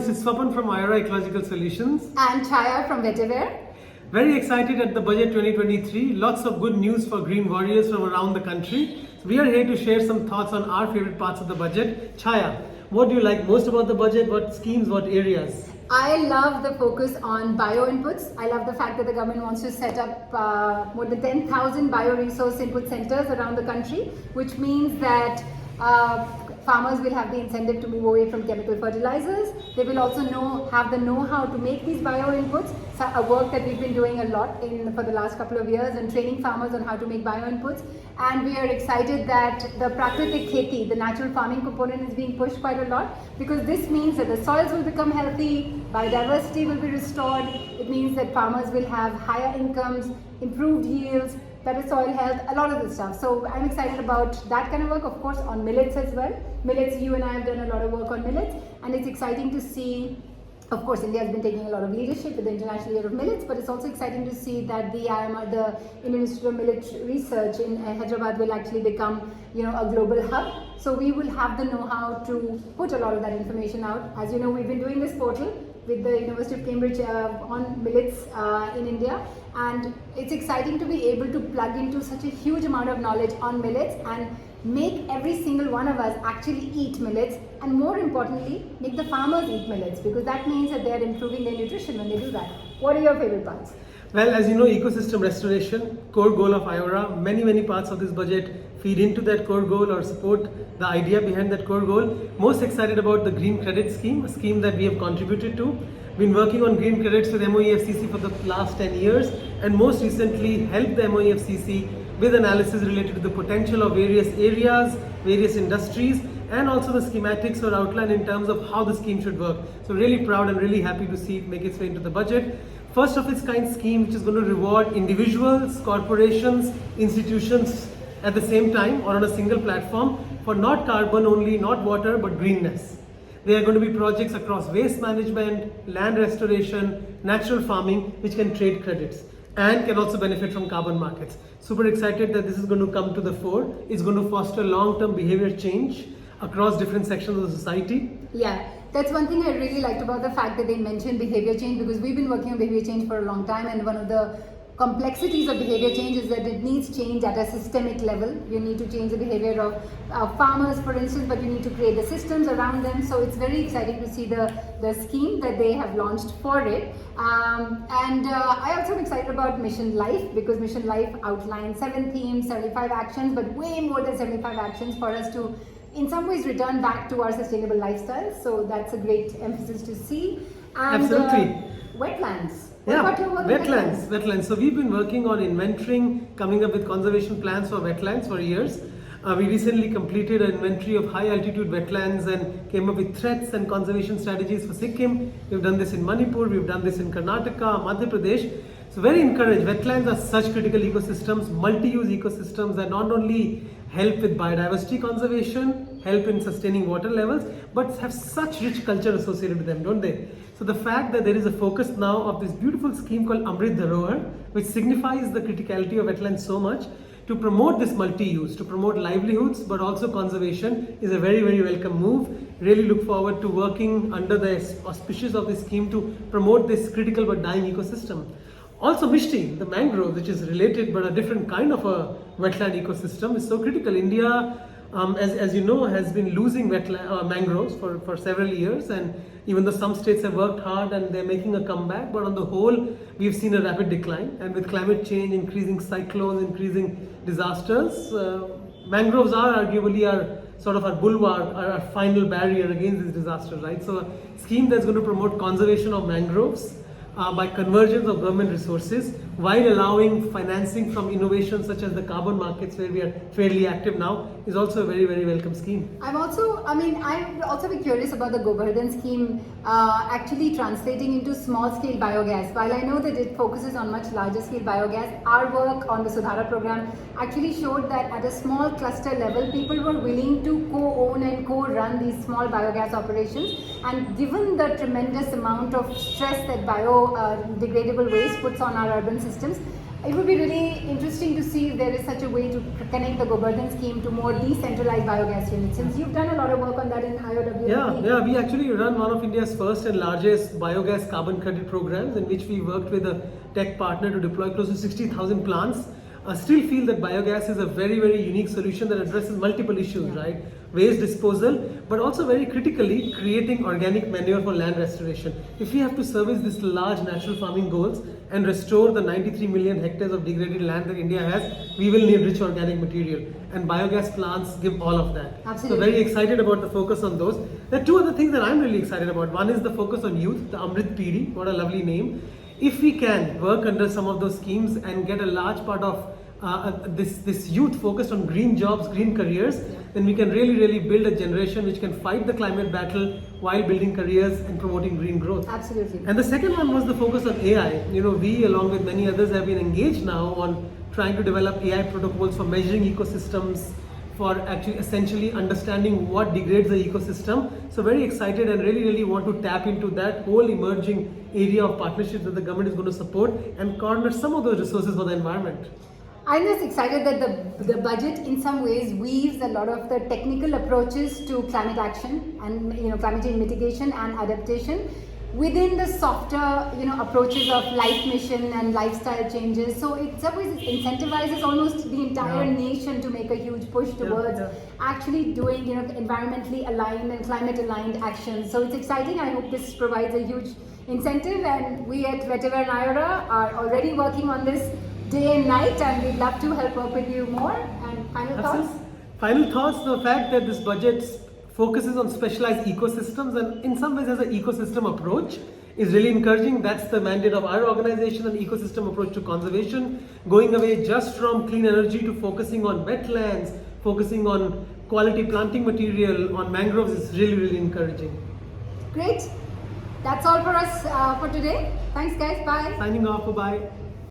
this is Swapan from IRA Ecological Solutions. And Chaya from Vetiver. Very excited at the budget 2023. Lots of good news for green warriors from around the country. So we are here to share some thoughts on our favorite parts of the budget. Chaya, what do you like most about the budget? What schemes, what areas? I love the focus on bio inputs. I love the fact that the government wants to set up more than 10,000 bioresource input centers around the country, which means that farmers will have the incentive to move away from chemical fertilizers. They will also have the know-how to make these bio inputs, so a work that we've been doing a lot for the last couple of years and training farmers on how to make bio inputs. And we are excited that the Prakritik Kheti, the natural farming component, is being pushed quite a lot, because this means that the soils will become healthy, biodiversity will be restored. It means that farmers will have higher incomes, improved yields, better soil health, a lot of this stuff. So I'm excited about that kind of work, of course, on millets as well. Millets, you and I have done a lot of work on millets, and it's exciting to see. Of course, India has been taking a lot of leadership with the International Year of Millets, but it's also exciting to see that the IMR, the Indian Institute of Millet Research in Hyderabad, will actually become, a global hub. So we will have the know-how to put a lot of that information out. As you know, we've been doing this portal with the University of Cambridge on millets in India, and it's exciting to be able to plug into such a huge amount of knowledge on millets and make every single one of us actually eat millets, and more importantly, make the farmers eat millets, because that means that they are improving their nutrition when they do that. What are your favorite parts? Well, as you know, ecosystem restoration, core goal of IORA. Many parts of this budget feed into that core goal or support the idea behind that core goal. Most excited about the Green Credit Scheme, a scheme that we have contributed to. Been working on green credits with MOEFCC for the last 10 years, and most recently helped the MOEFCC with analysis related to the potential of various areas, various industries, and also the schematics or outline in terms of how the scheme should work. So really proud and really happy to see it make its way into the budget. First of its kind scheme, which is going to reward individuals, corporations, institutions at the same time or on a single platform for not carbon only, not water, but greenness. There are going to be projects across waste management, land restoration, natural farming, which can trade credits and can also benefit from carbon markets. Super excited that this is going to come to the fore. It's going to foster long-term behavior change across different sections of the society. Yeah, that's one thing I really liked about the fact that they mentioned behavior change, because we've been working on behavior change for a long time, and one of the complexities of behavior change is that it needs change at a systemic level. You need to change the behavior of farmers, for instance, but you need to create the systems around them. So it's very exciting to see the scheme that they have launched for it. I also am excited about Mission Life, because Mission Life outlines 7 themes, 75 actions, but way more than 75 actions for us to, in some ways, return back to our sustainable lifestyle. So that's a great emphasis to see. And, absolutely. Wetlands. Wetlands. So we've been working on inventorying, coming up with conservation plans for wetlands for years. We recently completed an inventory of high altitude wetlands and came up with threats and conservation strategies for Sikkim. We've done this in Manipur, we've done this in Karnataka, Madhya Pradesh. So very encouraged. Wetlands are such critical ecosystems, multi-use ecosystems that not only help with biodiversity conservation, help in sustaining water levels, but have such rich culture associated with them, don't they? So the fact that there is a focus now of this beautiful scheme called Amrit Dharohar, which signifies the criticality of wetlands so much, to promote this multi-use, to promote livelihoods, but also conservation, is a very welcome move. Really look forward to working under the auspices of this scheme to promote this critical but dying ecosystem. Also Mishti, the mangrove, which is related but a different kind of a wetland ecosystem, is so critical. India, as you know, has been losing mangroves for several years, and even though some states have worked hard and they're making a comeback, but on the whole, we've seen a rapid decline. And with climate change, increasing cyclones, increasing disasters, mangroves are arguably our bulwark, our final barrier against these disasters, right? So a scheme that's going to promote conservation of mangroves by convergence of government resources, while allowing financing from innovations such as the carbon markets, where we are fairly active now, is also a very welcome scheme. I'd also be curious about the Govardhan scheme actually translating into small scale biogas. While I know that it focuses on much larger scale biogas, our work on the Sudhara program actually showed that at a small cluster level, people were willing to co-own and co-run these small biogas operations. And given the tremendous amount of stress that biodegradable waste puts on our urban systems, It would be really interesting to see if there is such a way to connect the Govardhan scheme to more decentralized biogas units. Since you've done a lot of work on that in IOW. Yeah, we actually run one of India's first and largest biogas carbon credit programs, in which we worked with a tech partner to deploy close to 60,000 plants. I still feel that biogas is a very, very unique solution that addresses multiple issues, right? Waste disposal, but also very critically creating organic manure for land restoration. If we have to service these large natural farming goals and restore the 93 million hectares of degraded land that India has, we will need rich organic material. And biogas plants give all of that. Absolutely. So very excited about the focus on those. There are two other things that I'm really excited about. One is the focus on youth, the Amrit PD, what a lovely name. If we can work under some of those schemes and get a large part of this youth focused on green jobs, green careers, then we can really build a generation which can fight the climate battle while building careers and promoting green growth. Absolutely. And the second one was the focus on AI. We along with many others have been engaged now on trying to develop AI protocols for measuring ecosystems, for actually essentially understanding what degrades the ecosystem. So very excited and really want to tap into that whole emerging area of partnerships that the government is going to support and corner some of those resources for the environment. I'm just excited that the budget in some ways weaves a lot of the technical approaches to climate action and climate change mitigation and adaptation within the softer approaches of life mission and lifestyle changes. So in some ways it incentivizes almost the entire nation to make a huge push towards actually doing environmentally aligned and climate aligned actions. So it's exciting. I hope this provides a huge incentive, and we at Vetiver and IORA are already working on this day and night, and we'd love to help work with you more. And final thoughts? Final thoughts, the fact that this budget focuses on specialized ecosystems and in some ways has an ecosystem approach is really encouraging. That's the mandate of our organization, an ecosystem approach to conservation, going away just from clean energy to focusing on wetlands, focusing on quality planting material, on mangroves is really encouraging. Great. That's all for us for today. Thanks guys. Bye. Signing off. Bye-bye.